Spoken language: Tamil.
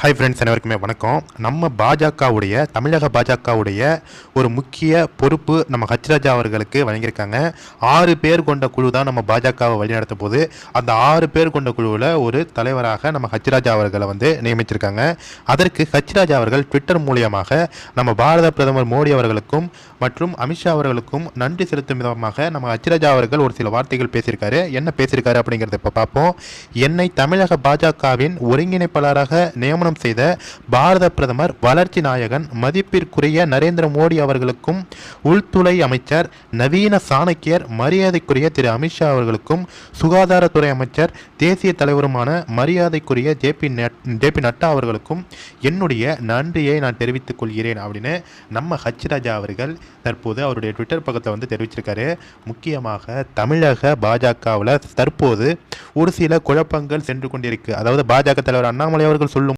ஹாய் ஃப்ரெண்ட்ஸ், அனைவருக்குமே வணக்கம். நம்ம பாஜகவுடைய தமிழக பாஜகவுடைய ஒரு முக்கிய பொறுப்பு நம்ம ஹச்ராஜா அவர்களுக்கு வழங்கியிருக்காங்க. 6 பேர் கொண்ட குழு தான் நம்ம பாஜகவை வழிநடத்த போது. அந்த 6 பேர் கொண்ட குழுவில் ஒரு தலைவராக நம்ம ஹச்ராஜா அவர்களை நியமிச்சிருக்காங்க. அதற்கு ஹச்ராஜா அவர்கள் ட்விட்டர் மூலியமாக நம்ம பாரத பிரதமர் மோடி அவர்களுக்கும் மற்றும் அமித்ஷா அவர்களுக்கும் நன்றி செலுத்தும் விதமாக நம்ம ஹச்ராஜா அவர்கள் ஒரு சில வார்த்தைகள் பேசியிருக்காரு. என்ன பேசியிருக்காரு அப்படிங்கிறத இப்போ பார்ப்போம். என்னை தமிழக பாஜகவின் ஒருங்கிணைப்பாளராக நியமனம் செய்த பாரத பிரதமர் வளர்ச்சி நாயகன் மதிப்பிற்குரிய நரேந்திர மோடி அவர்களுக்கும் உள்துறை அமைச்சர் நவீன சாணக்கியர் மரியாதைக்குரிய திரு அமித்ஷா அவர்களுக்கும் சுகாதாரத்துறை அமைச்சர் தேசிய தலைவருமான மரியாதைக்குரிய ஜே.பி. நட்டா அவர்களுக்கும் என்னுடைய நன்றியை நான் தெரிவித்துக் கொள்கிறேன் அப்படின்னு நம்ம ஹச்ராஜா அவர்கள் தற்போது அவருடைய ட்விட்டர் பக்கத்தில் தெரிவிச்சிருக்காரு. முக்கியமாக தமிழக பாஜகவில் தற்போது ஒரு சில குழப்பங்கள் சென்று கொண்டிருக்கு. அதாவது பாஜக தலைவர் அண்ணாமலை அவர்கள் சொல்லும்